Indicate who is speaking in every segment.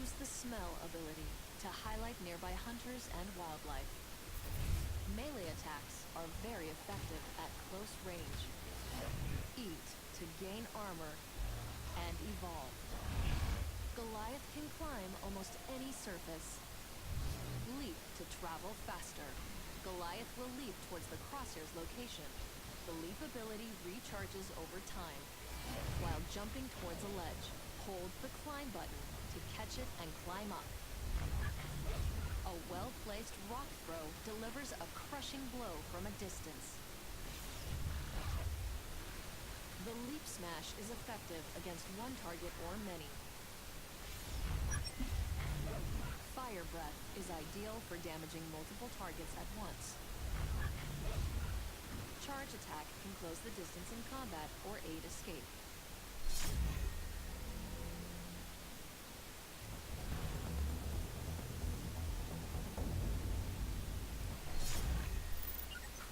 Speaker 1: Use the smell ability to highlight nearby hunters and wildlife. Melee attacks are very effective at close range. Eat to gain armor and evolve. Goliath can climb almost any surface. Leap to travel faster. Goliath will leap towards the crosshair's location. The leap ability recharges over time. While jumping towards a ledge, hold the climb button to catch it and climb up. A well-placed rock throw delivers a crushing blow from a distance. The leap smash is effective against one target or many. Fire breath is ideal for damaging multiple targets at once. Charge attack can close the distance in combat or aid escape.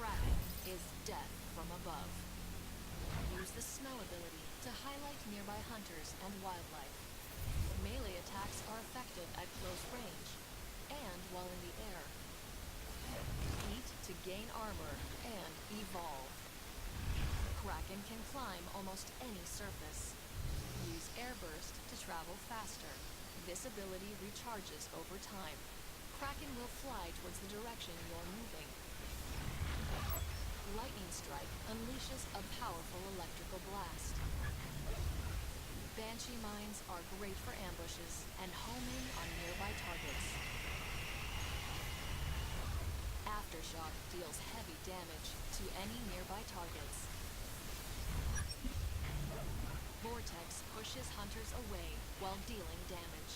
Speaker 1: Kraken is death from above. Use the smell ability to highlight nearby hunters and wildlife. Melee attacks are effective at close range and while in the air. Eat to gain armor and evolve. Kraken can climb almost any surface. Use Air Burst to travel faster. This ability recharges over time. Kraken will fly towards the direction you're moving. Lightning Strike unleashes a powerful electrical blast. Banshee mines are great for ambushes and home in on nearby targets. Aftershock deals heavy damage to any nearby targets. Vortex pushes hunters away while dealing damage.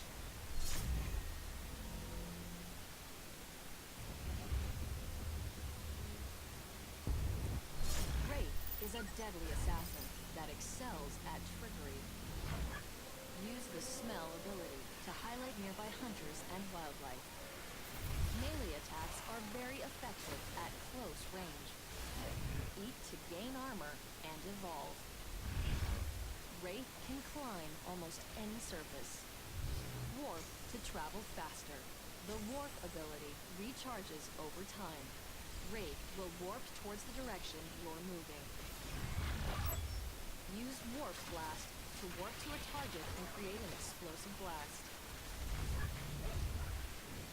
Speaker 1: Wraith is a deadly assassin that excels at trickery. Use the smell ability to highlight nearby hunters and wildlife. Melee attacks are very effective at close range. Eat to gain armor and evolve. Wraith can climb almost any surface. Warp to travel faster. The warp ability recharges over time. Wraith will warp towards the direction you're moving. Use Warp Blast to warp to a target and create an explosive blast.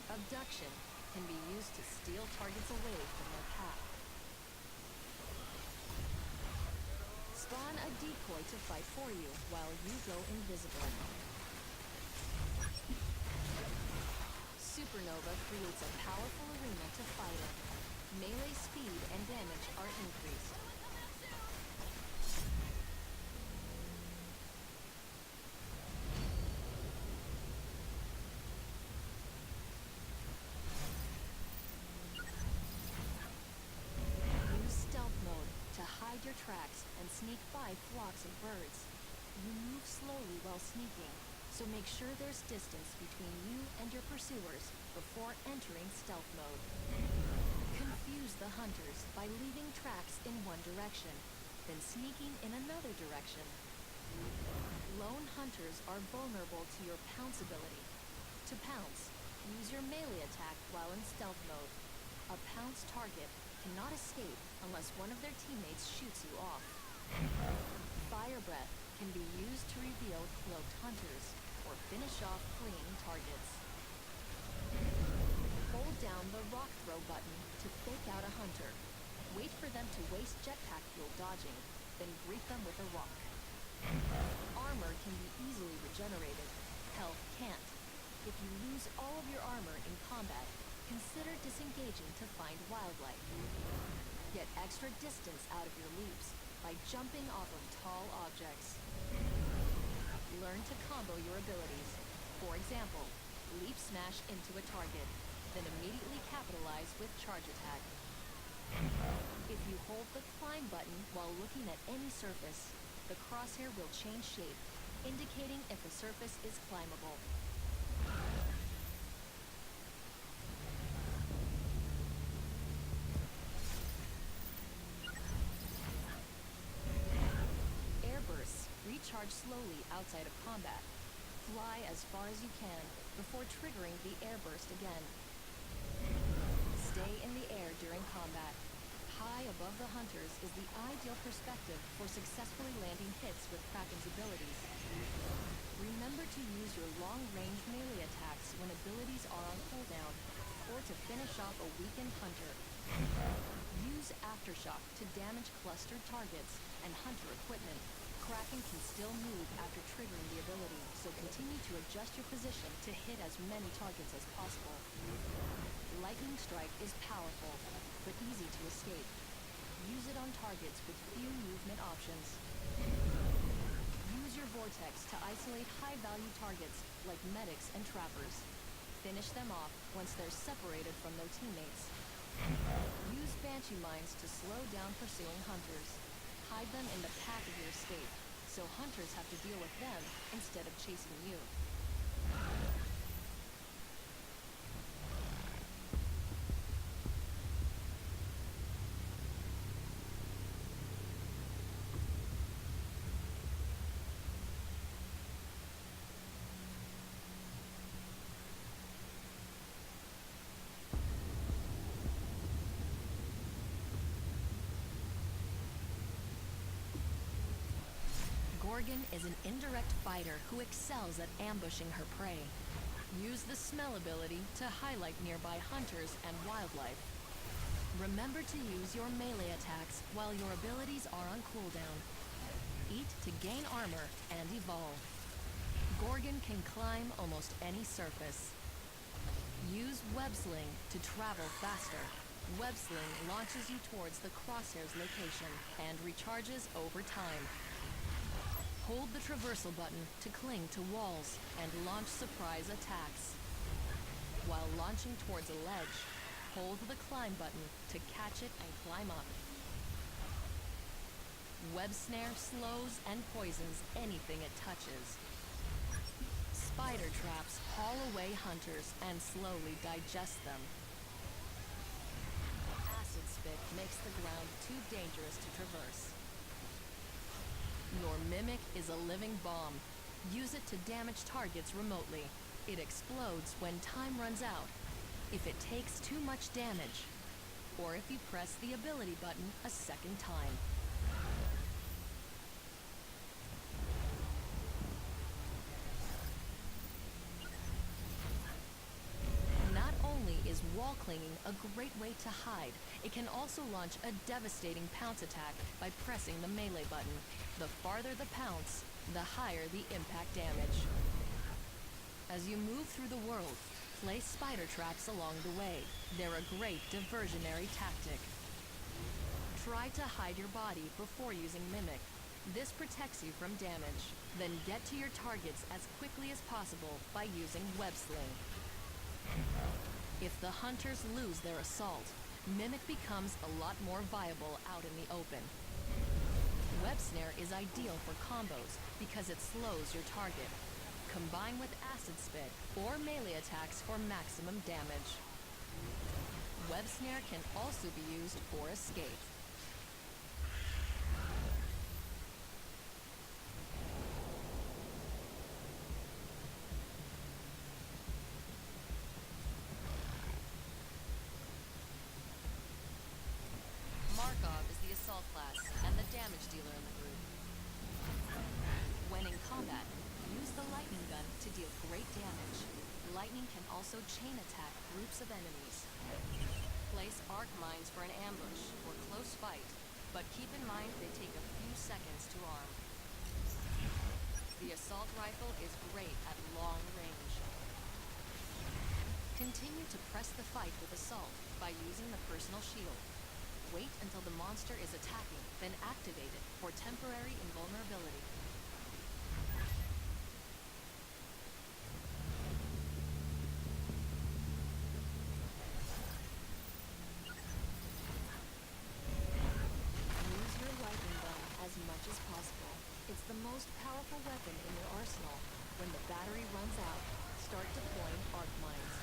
Speaker 1: Abduction can be used to steal targets away from their path. Spawn a decoy to fight for you while you go invisible. Supernova creates a powerful arena to fight in. Melee speed and damage are increased. Your tracks and sneak by flocks of birds. You move slowly while sneaking, so make sure there's distance between you and your pursuers before entering stealth mode. Confuse the hunters by leaving tracks in one direction, then sneaking in another direction. Lone hunters are vulnerable to your pounce ability. To pounce, use your melee attack while in stealth mode. A pounce target cannot escape unless one of their teammates shoots you off. Fire breath can be used to reveal cloaked hunters or finish off fleeing targets. Hold down the rock throw button to fake out a hunter. Wait for them to waste jetpack fuel dodging, then greet them with a rock. Armor can be easily regenerated. Health can't. If you lose all of your armor in combat, consider disengaging to find wildlife. Get extra distance out of your leaps by jumping off of tall objects. Learn to combo your abilities. For example, leap smash into a target, then immediately capitalize with charge attack. If you hold the climb button while looking at any surface, the crosshair will change shape, indicating if a surface is climbable. Recharge slowly outside of combat. Fly as far as you can, before triggering the air burst again. Stay in the air during combat. High above the hunters is the ideal perspective for successfully landing hits with Kraken's abilities. Remember to use your long-range melee attacks when abilities are on cooldown, or to finish off a weakened hunter. Use Aftershock to damage clustered targets and hunter equipment. Kraken can still move after triggering the ability, so continue to adjust your position to hit as many targets as possible. Lightning Strike is powerful, but easy to escape. Use it on targets with few movement options. Use your Vortex to isolate high-value targets like medics and trappers. Finish them off once they're separated from their teammates. Use Banshee Mines to slow down pursuing hunters. Hide them in the path of your escape, so hunters have to deal with them instead of chasing you. Gorgon is an indirect fighter who excels at ambushing her prey. Use the smell ability to highlight nearby hunters and wildlife. Remember to use your melee attacks while your abilities are on cooldown. Eat to gain armor and evolve. Gorgon can climb almost any surface. Use Web Sling to travel faster. Web Sling launches you towards the Crosshair's location and recharges over time. Hold the traversal button to cling to walls and launch surprise attacks. While launching towards a ledge, hold the climb button to catch it and climb up. Web Snare slows and poisons anything it touches. Spider traps haul away hunters and slowly digest them. Acid Spit makes the ground too dangerous to traverse. Your Mimic is a living bomb. Use it to damage targets remotely. It explodes when time runs out, if it takes too much damage, or if you press the ability button a second time. Not only is wall clinging a great way to hide, it can also launch a devastating pounce attack by pressing the melee button. The farther the pounce, the higher the impact damage. As you move through the world, place spider traps along the way. They're a great diversionary tactic. Try to hide your body before using Mimic. This protects you from damage. Then get to your targets as quickly as possible by using Web Sling. If the hunters lose their assault, Mimic becomes a lot more viable out in the open. Web Snare is ideal for combos because it slows your target. Combine with Acid Spit or melee attacks for maximum damage. Web Snare can also be used for escape. Markov is the assault class and the damage dealer in the group. When in combat, use the lightning gun to deal great damage. Lightning can also chain attack groups of enemies. Place arc mines for an ambush or close fight, but keep in mind they take a few seconds to arm. The assault rifle is great at long range. Continue to press the fight with assault by using the personal shield. Wait until the monster is attacking, then activate it for temporary invulnerability. Use your lightning gun as much as possible. It's the most powerful weapon in your arsenal. When the battery runs out, start deploying arc mines.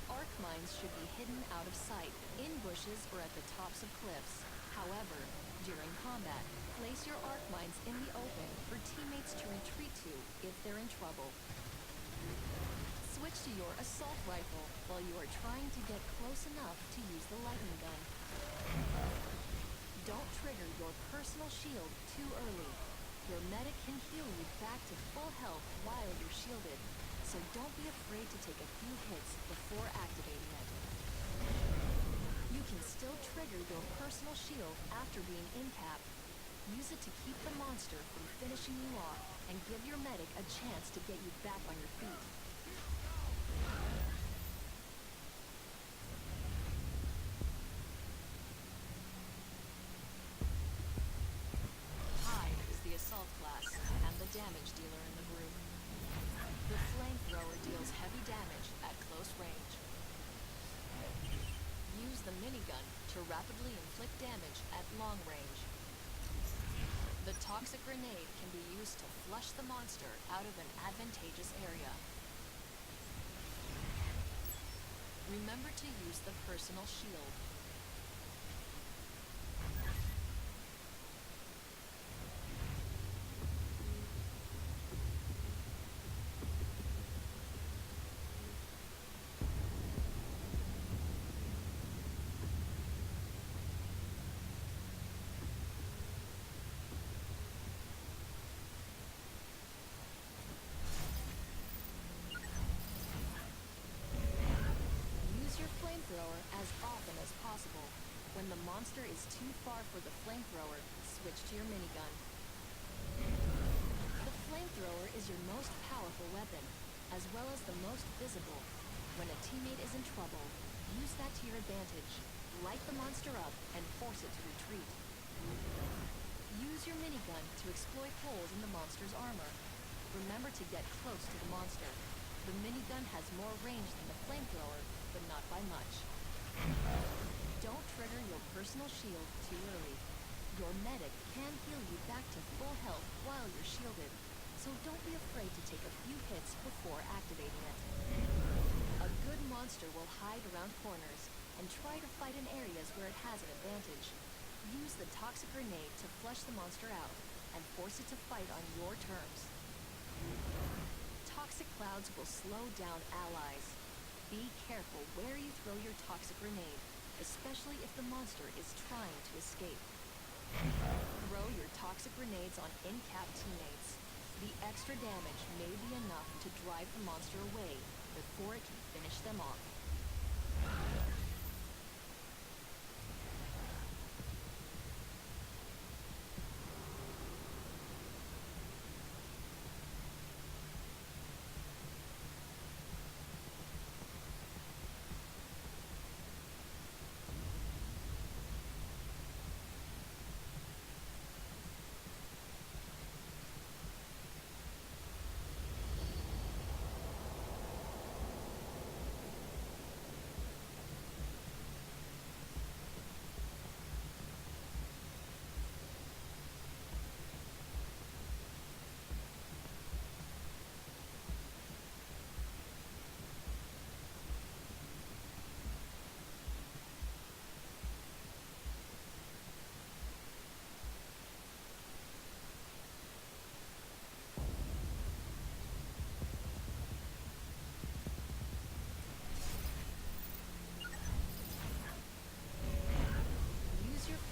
Speaker 1: Arc mines should be hidden out of sight, in bushes or at the tops of cliffs. However, during combat, place your arc mines in the open for teammates to retreat to if they're in trouble. Switch to your assault rifle while you are trying to get close enough to use the lightning gun. Don't trigger your personal shield too early. Your medic can heal you back to full health while you're shielded, so don't be afraid to take a few hits before activating it. You can still trigger your personal shield after being in cap. Use it to keep the monster from finishing you off and give your medic a chance to get you back on your feet. Hyde is the assault class and the damage dealer in the group. The flamethrower deals heavy damage at close range. Use the minigun to rapidly inflict damage at long range. The toxic grenade can be used to flush the monster out of an advantageous area. Remember to use the personal shield. Flamethrower as often as possible. When the monster is too far for the flamethrower, switch to your minigun. The flamethrower is your most powerful weapon, as well as the most visible. When a teammate is in trouble, use that to your advantage. Light the monster up and force it to retreat. Use your minigun to exploit holes in the monster's armor. Remember to get close to the monster. The minigun has more range than the flamethrower, but not by much. Don't trigger your personal shield too early. Your medic can heal you back to full health while you're shielded, so don't be afraid to take a few hits before activating it. A good monster will hide around corners and try to fight in areas where it has an advantage. Use the toxic grenade to flush the monster out and force it to fight on your terms. Toxic clouds will slow down allies. Be careful where you throw your toxic grenade, especially if the monster is trying to escape. Throw your toxic grenades on in-cap teammates. The extra damage may be enough to drive the monster away before it can finish them off.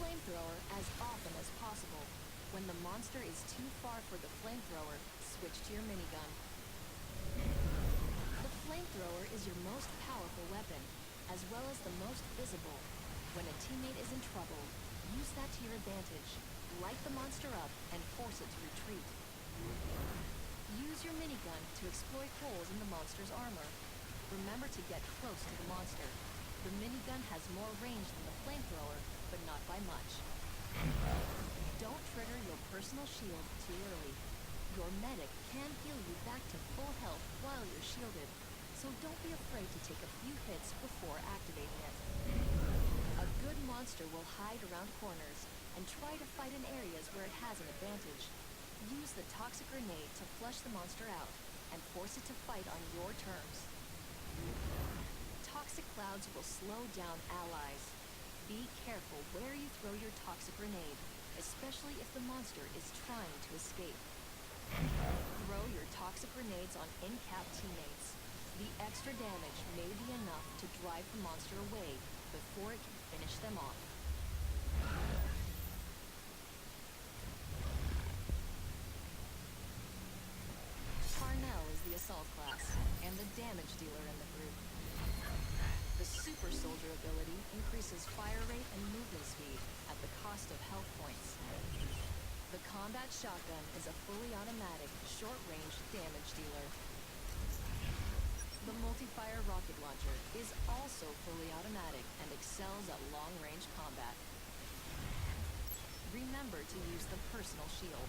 Speaker 1: Flamethrower as often as possible. When the monster is too far for the flamethrower, switch to your minigun. The flamethrower is your most powerful weapon, as well as the most visible. When a teammate is in trouble, use that to your advantage. Light the monster up and force it to retreat. Use your minigun to exploit holes in the monster's armor. Remember to get close to the monster. The minigun has more range than the flamethrower, but not by much. Don't trigger your personal shield too early. Your medic can heal you back to full health while you're shielded, so don't be afraid to take a few hits before activating it. A good monster will hide around corners and try to fight in areas where it has an advantage. Use the toxic grenade to flush the monster out and force it to fight on your terms. Toxic clouds will slow down allies. Be careful where you throw your toxic grenade, especially if the monster is trying to escape. Throw your toxic grenades on in-cap teammates. The extra damage may be enough to drive the monster away before it can finish them off. Parnell is the assault class, and the damage dealer in the group. The Super Soldier ability increases fire rate and movement speed at the cost of health points. The Combat Shotgun is a fully automatic, short-range damage dealer. The Multi-Fire Rocket Launcher is also fully automatic and excels at long-range combat. Remember to use the Personal Shield.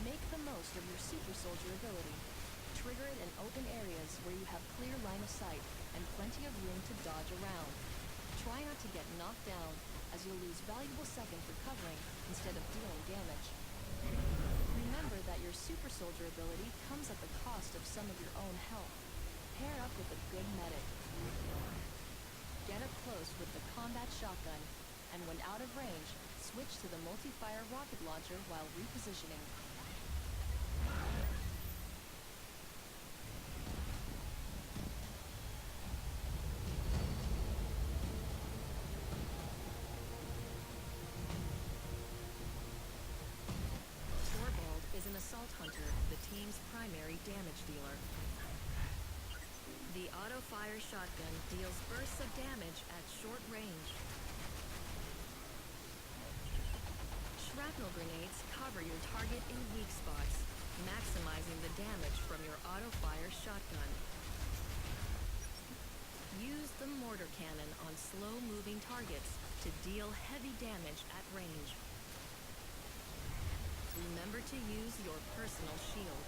Speaker 1: Make the most of your Super Soldier ability. Trigger it in open areas where you have clear line of sight and plenty of room to dodge around. Try not to get knocked down, as you'll lose valuable seconds recovering instead of dealing damage. Remember that your Super Soldier ability comes at the cost of some of your own health. Pair up with a good medic. Get up close with the Combat Shotgun, and when out of range, switch to the Multi-Fire Rocket Launcher while repositioning. Assault Hunter, the team's primary damage dealer. The auto-fire shotgun deals bursts of damage at short range. Shrapnel grenades cover your target in weak spots, maximizing the damage from your auto-fire shotgun. Use the mortar cannon on slow-moving targets to deal heavy damage at range. Remember to use your personal shield.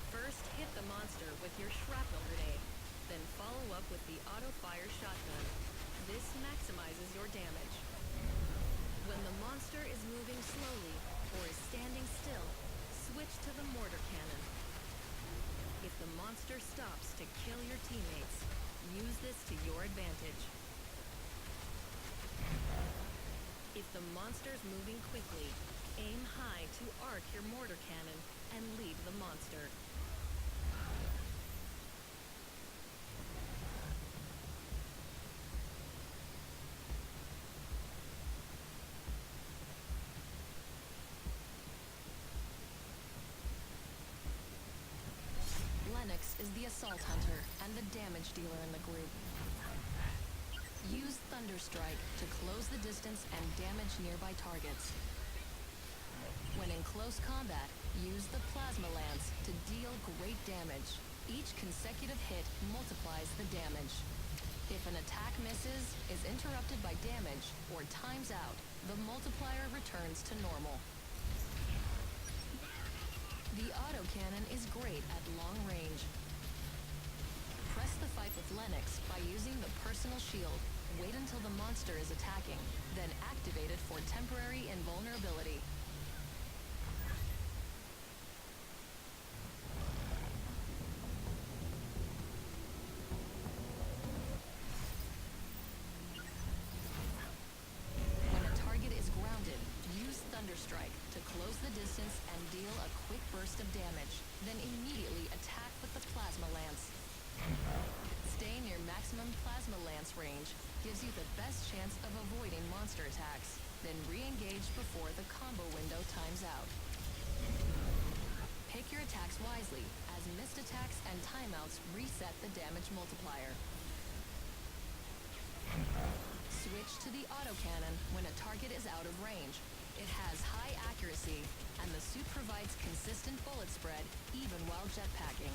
Speaker 1: First, hit the monster with your shrapnel grenade, then follow up with the auto-fire shotgun. This maximizes your damage. When the monster is moving slowly or is standing still, switch to the mortar cannon. If the monster stops to kill your teammates, use this to your advantage. If the monster's moving quickly, aim high to arc your mortar cannon and lead the monster. Lennox is the Assault Hunter and the damage dealer in the group. Use Thunderstrike to close the distance and damage nearby targets. When in close combat, use the Plasma Lance to deal great damage. Each consecutive hit multiplies the damage. If an attack misses, is interrupted by damage, or times out, the multiplier returns to normal. The autocannon is great at long range. Press the fight with Lennox by using the personal shield. Wait until the monster is attacking, then activate it for temporary invulnerability. When a target is grounded, use Thunderstrike to close the distance and deal a quick burst of damage, then immediately attack with the Plasma Lance. Staying near maximum Plasma Lance range gives you the best chance of avoiding monster attacks, then re-engage before the combo window times out. Pick your attacks wisely, as missed attacks and timeouts reset the damage multiplier. Switch to the autocannon when a target is out of range. It has high accuracy, and the suit provides consistent bullet spread even while jetpacking.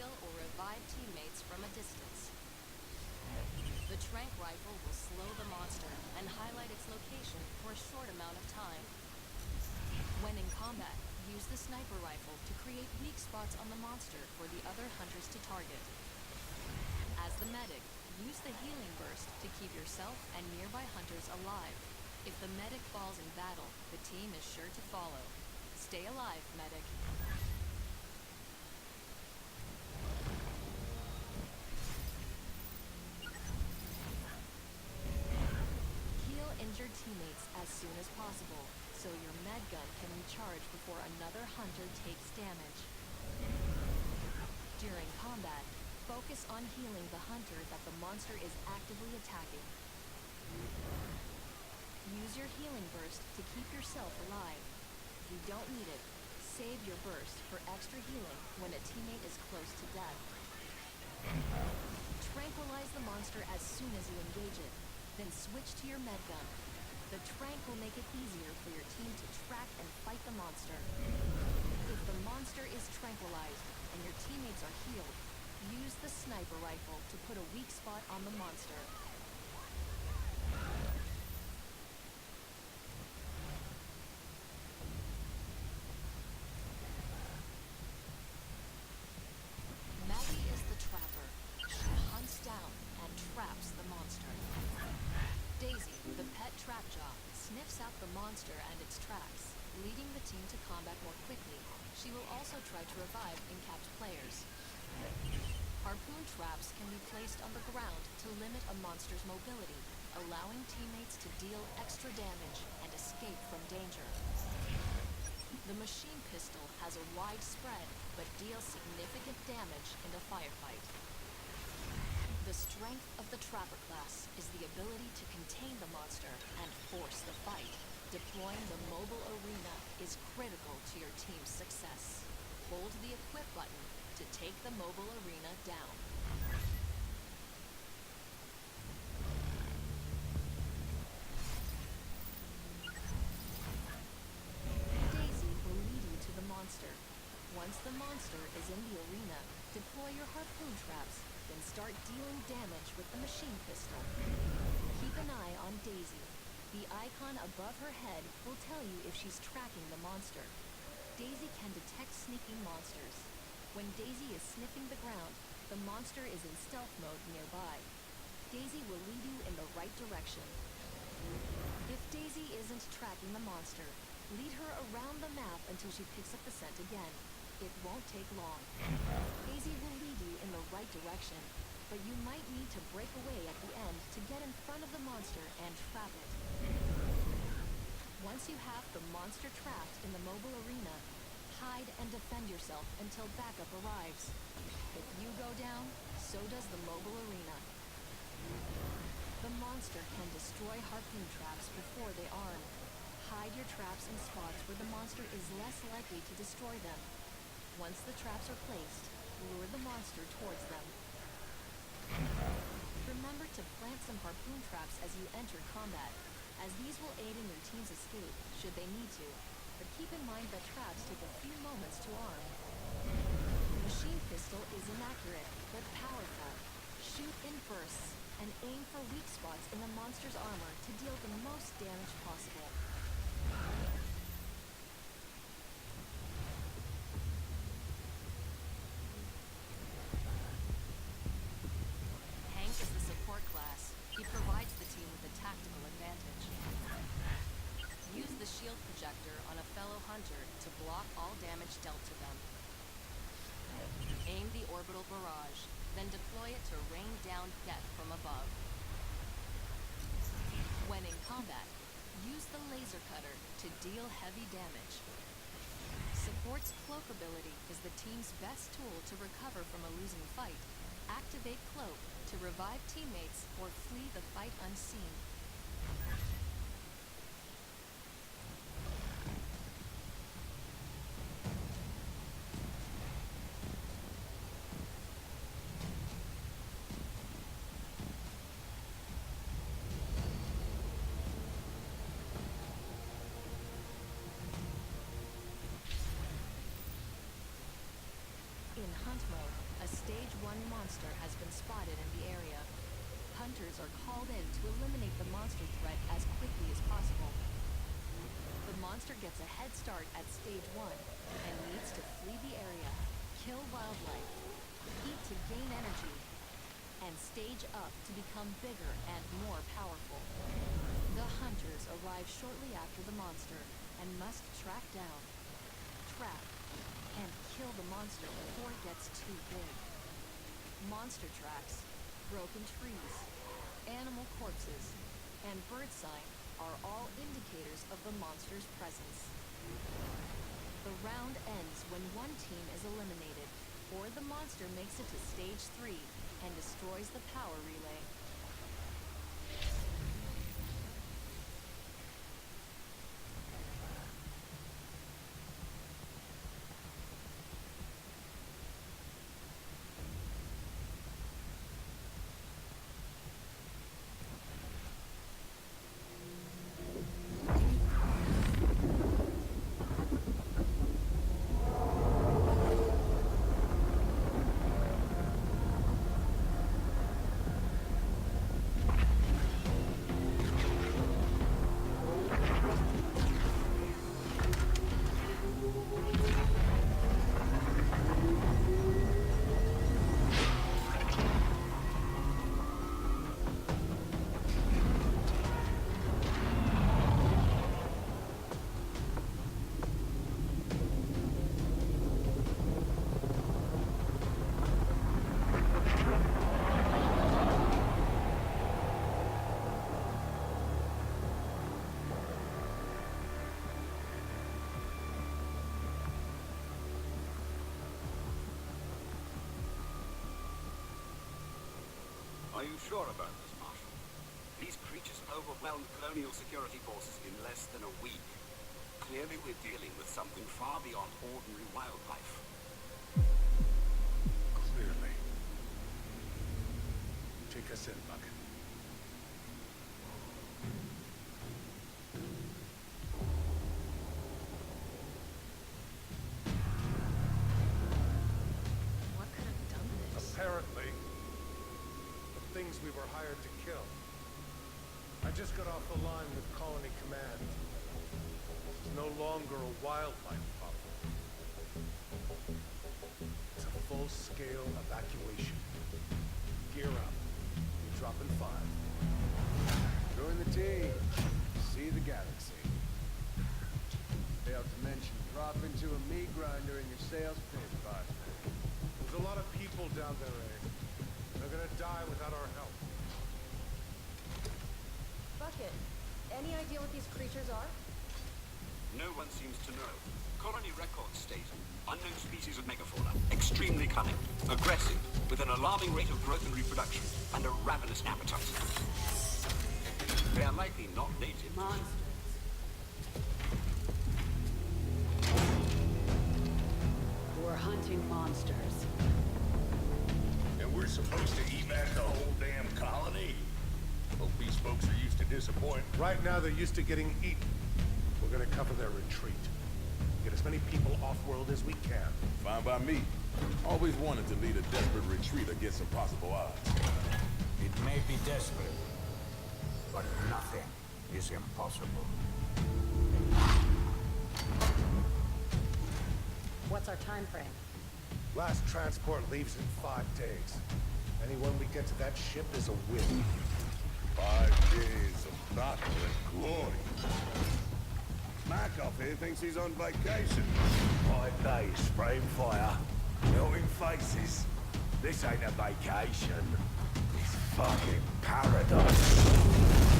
Speaker 1: heal or revive teammates from a distance. The Tranq rifle will slow the monster and highlight its location for a short amount of time. When in combat, use the sniper rifle to create weak spots on the monster for the other hunters to target. As the medic, use the healing burst to keep yourself and nearby hunters alive. If the medic falls in battle, the team is sure to follow. Stay alive, medic. Heal injured teammates as soon as possible, so your med gun can recharge before another hunter takes damage. During combat, focus on healing the hunter that the monster is actively attacking. Use your healing burst to keep yourself alive. If you don't need it, save your burst for extra healing when a teammate is close to death. Tranquilize the monster as soon as you engage it, then switch to your med gun. The tranq will make it easier for your team to track and fight the monster. If the monster is tranquilized and your teammates are healed, use the sniper rifle to put a weak spot on the monster. Maggie is the trapper. She hunts down and traps the monster. Daisy, the pet trapjaw, sniffs out the monster and its tracks, leading the team to combat more quickly. She will also try to revive incapped players. Harpoon traps can be placed on the ground to limit a monster's mobility, allowing teammates to deal extra damage and escape from danger. The machine pistol has a wide spread, but deals significant damage in a firefight. The strength of the Trapper class is the ability to contain the monster and force the fight. Deploying the mobile arena is critical to your team's success. Hold the equip button to take the mobile arena down. Daisy will lead you to the monster. Once the monster is in the arena, deploy your harpoon traps, then start dealing damage with the machine pistol. Keep an eye on Daisy. The icon above her head will tell you if she's tracking the monster. Daisy can detect sneaking monsters. When Daisy is sniffing the ground, the monster is in stealth mode nearby. Daisy will lead you in the right direction. If Daisy isn't tracking the monster, lead her around the map until she picks up the scent again. It won't take long. Daisy will lead you in the right direction, but you might need to break away at the end to get in front of the monster and trap it. Once you have the monster trapped in the mobile arena, hide and defend yourself until backup arrives. If you go down, so does the mobile arena. The monster can destroy harpoon traps before they arm. Hide your traps in spots where the monster is less likely to destroy them. Once the traps are placed, lure the monster towards them. Remember to plant some harpoon traps as you enter combat, as these will aid in your team's escape should they need to. But keep in mind that traps take a few moments to arm. The machine pistol is inaccurate, but powerful. Shoot in bursts, and aim for weak spots in the monster's armor to deal the most damage possible. Hank is the support class. He provides the team with a tactical advantage. Use the shield projector on a fellow hunter to block all damage dealt to them. Aim the orbital barrage, then deploy it to rain down death from above. When in combat, use the laser cutter to deal heavy damage. Support's cloak ability is the team's best tool to recover from a losing fight. Activate cloak to revive teammates or flee the fight unseen. In hunt mode, a monster has been spotted in the area. Hunters are called in to eliminate the monster threat as quickly as possible. The monster gets a head start at stage 1 and needs to flee the area, kill wildlife, eat to gain energy, and stage up to become bigger and more powerful. The hunters arrive shortly after the monster and must track down, trap, and kill the monster before it gets too big. Monster tracks, broken trees, animal corpses, and bird sign are all indicators of the monster's presence. The round ends when one team is eliminated, or the monster makes it to stage 3 and destroys the power relay.
Speaker 2: Are you sure about this, Marshal? These creatures overwhelmed colonial security forces in less than a week. Clearly we're dealing with something far beyond ordinary wildlife.
Speaker 3: Clearly. Take us in, Bucket.
Speaker 1: What could have done this?
Speaker 3: Apparently, the things we were hired to kill. I just got off the line with Colony Command. This is no longer a wildlife problem. It's a full-scale evacuation. Gear up. We're dropping 5.
Speaker 4: Join the team. See the galaxy. Failed to mention drop into a meat grinder in your sales pitch, boss.
Speaker 3: There's a lot of people down there, eh? They're gonna die without our help.
Speaker 5: Bucket, any idea what these creatures are?
Speaker 2: No one seems to know. Colony records state unknown species of megafauna, extremely cunning, aggressive, with an alarming rate of growth and reproduction, and a ravenous appetite. They are likely not native.
Speaker 5: Monsters. We're hunting monsters.
Speaker 6: And we're supposed to evac the whole damn colony? Hope these folks are used to disappointment.
Speaker 3: Right now, they're used to getting eaten. We're gonna cover their retreat. Get as many people off-world as we can.
Speaker 6: Fine by me. Always wanted to lead a desperate retreat against impossible odds.
Speaker 7: It may be desperate, but nothing is impossible.
Speaker 5: What's our time frame?
Speaker 3: Last transport leaves in 5 days. Anyone we get to that ship is a win.
Speaker 6: 5 days of battle and glory. Markov here thinks he's on vacation.
Speaker 7: 5 days, spraying fire, melting faces. This ain't a vacation. It's fucking paradise.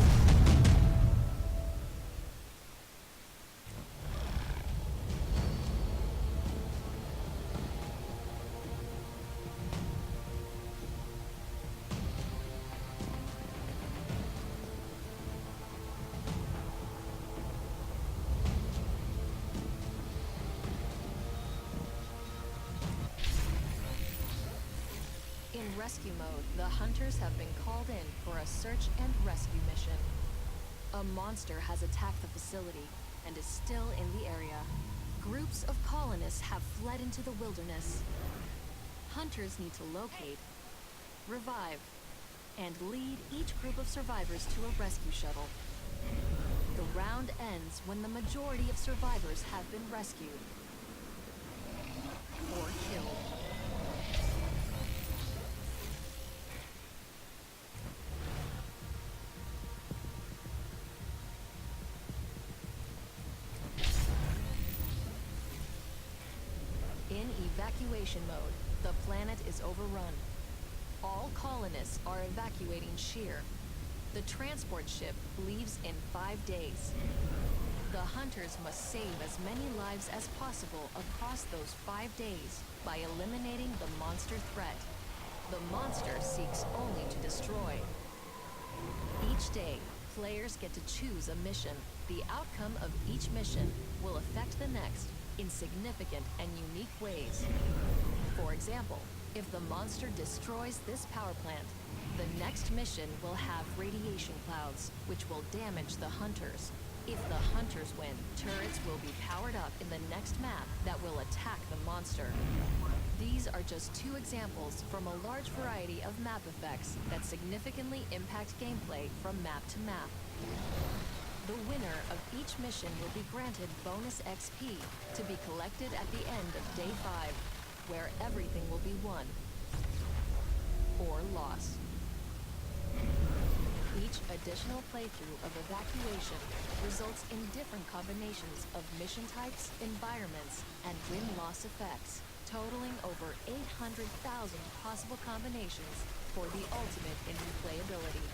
Speaker 1: In rescue mode, the hunters have been called in for a search and rescue mission. A monster has attacked the facility and is still in the area. Groups of colonists have fled into the wilderness. Hunters need to locate revive, and lead each group of survivors to a rescue shuttle. The round ends when the majority of survivors have been rescued or killed. In evacuation mode, the planet is overrun. All colonists are evacuating Shear. The transport ship leaves in 5 days. The hunters must save as many lives as possible across those 5 days by eliminating the monster threat. The monster seeks only to destroy. Each day, players get to choose a mission. The outcome of each mission will affect the next in significant and unique ways. For example, if the monster destroys this power plant, the next mission will have radiation clouds, which will damage the hunters. If the hunters win, turrets will be powered up in the next map that will attack the monster. These are just 2 examples from a large variety of map effects that significantly impact gameplay from map to map. The winner of each mission will be granted bonus XP to be collected at the end of Day 5, where everything will be won or lost. Each additional playthrough of evacuation results in different combinations of mission types, environments, and win-loss effects, totaling over 800,000 possible combinations for the ultimate in replayability.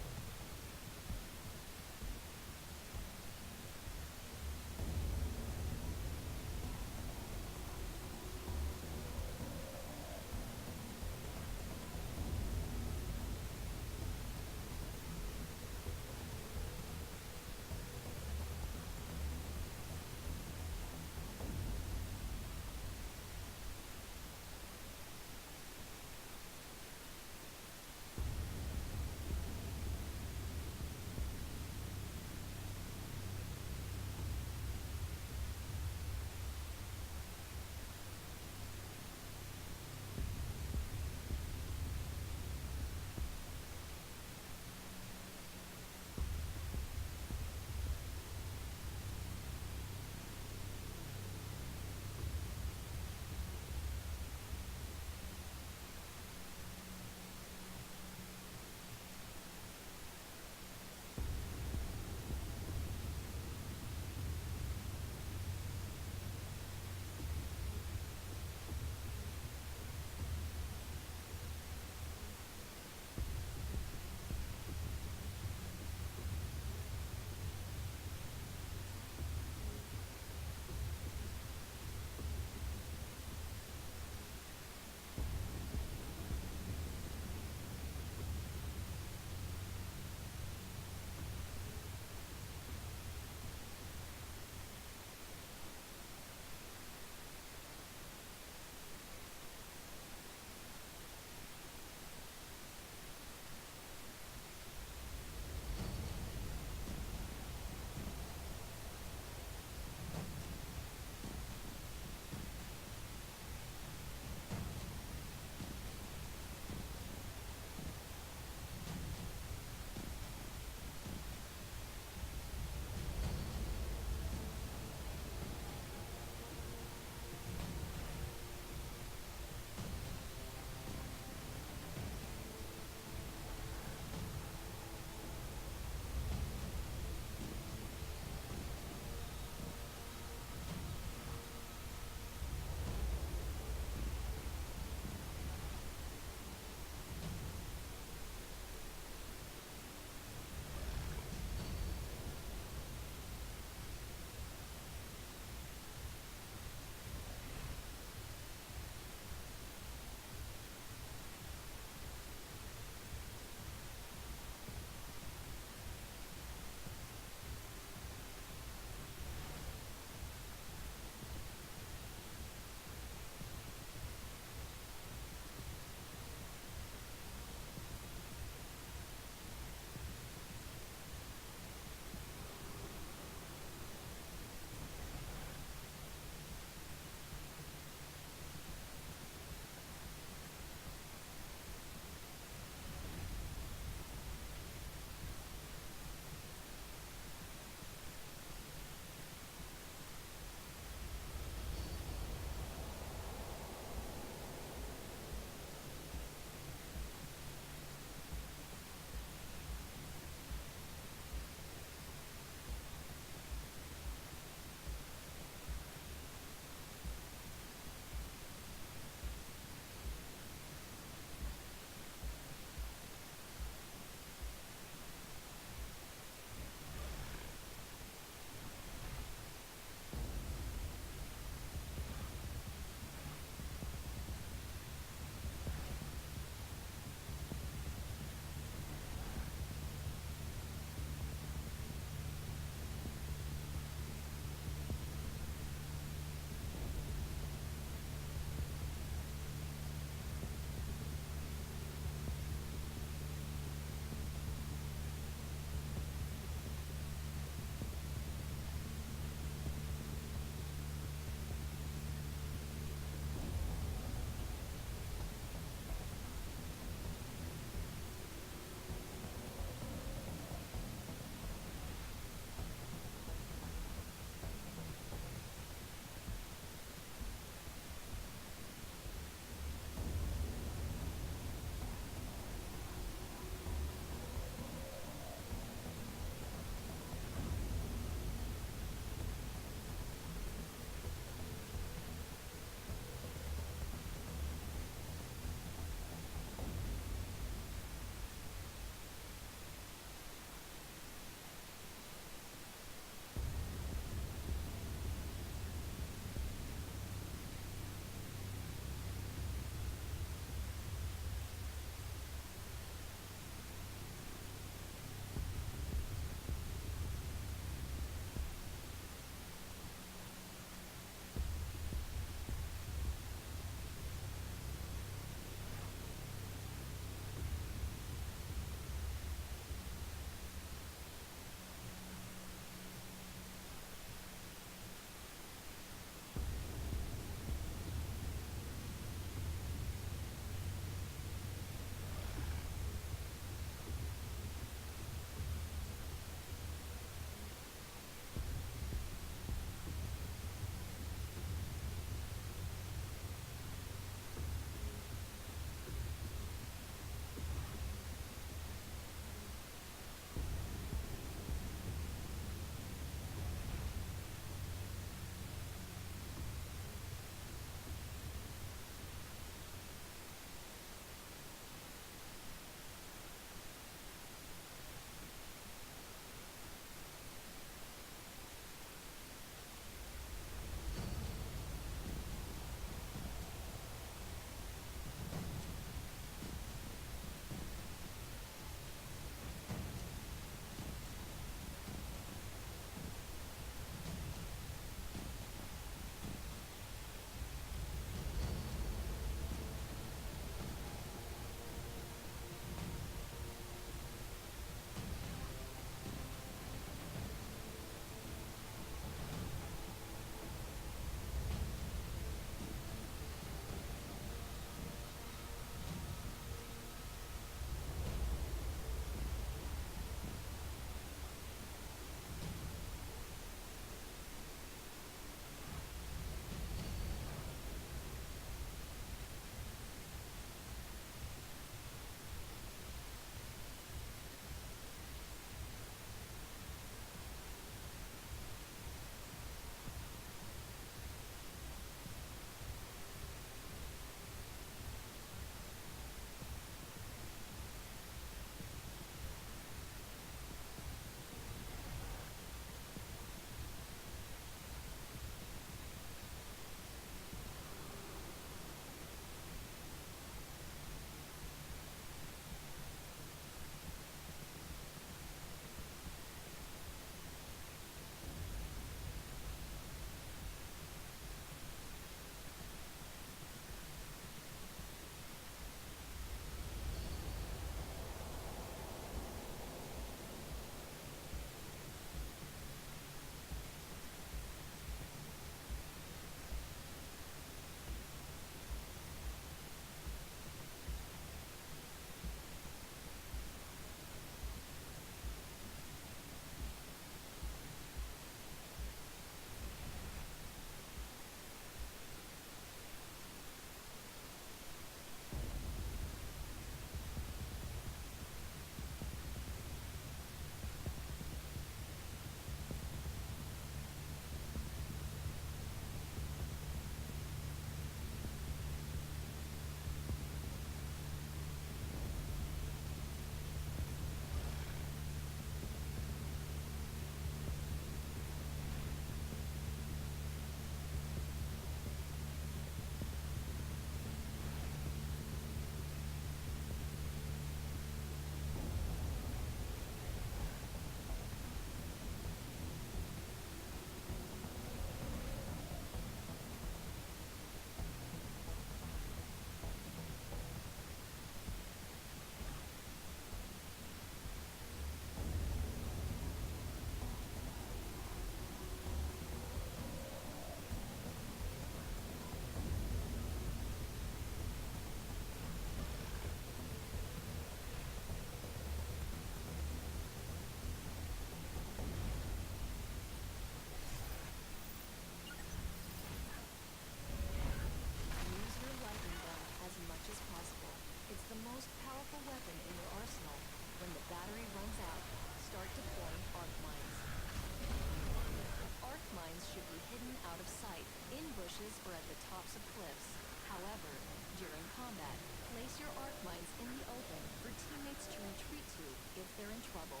Speaker 1: mines should be hidden out of sight, in bushes or at the tops of cliffs. However, during combat, place your arc mines in the open for teammates to retreat to if they're in trouble.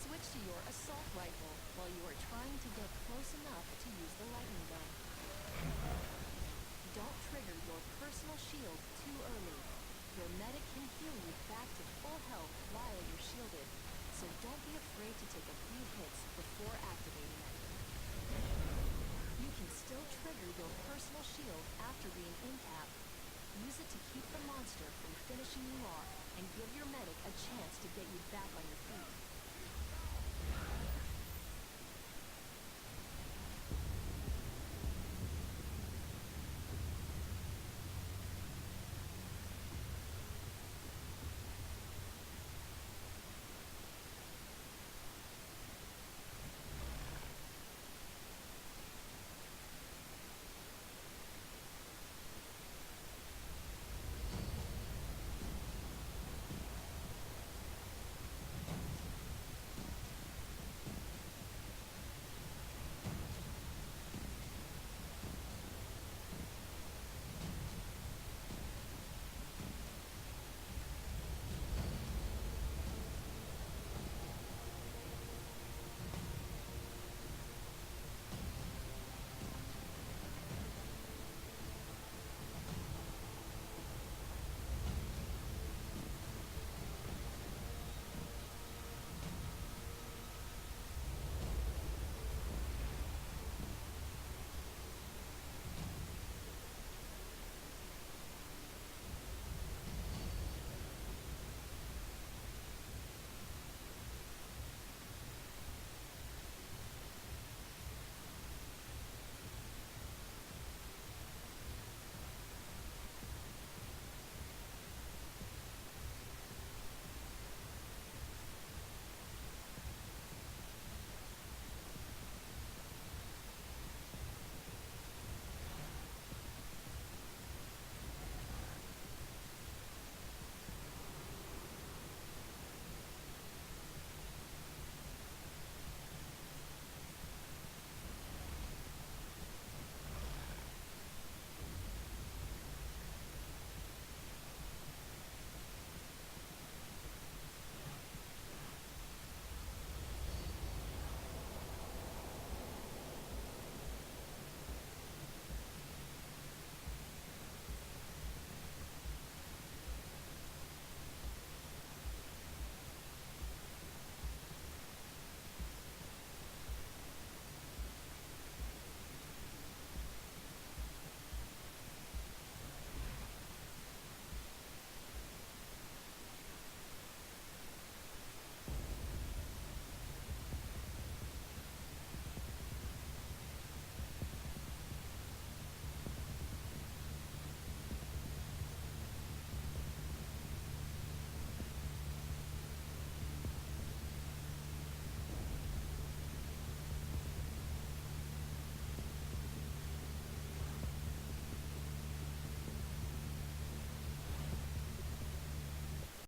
Speaker 1: Switch to your assault rifle while you are trying to get close enough to use the lightning gun. Don't trigger your personal shield too early. Your medic can heal you back to full health while you're shielded, so don't be afraid to take a few hits before activating it. You can still trigger your personal shield after being in-capped. Use it to keep the monster from finishing you off and give your medic a chance to get you back on your feet.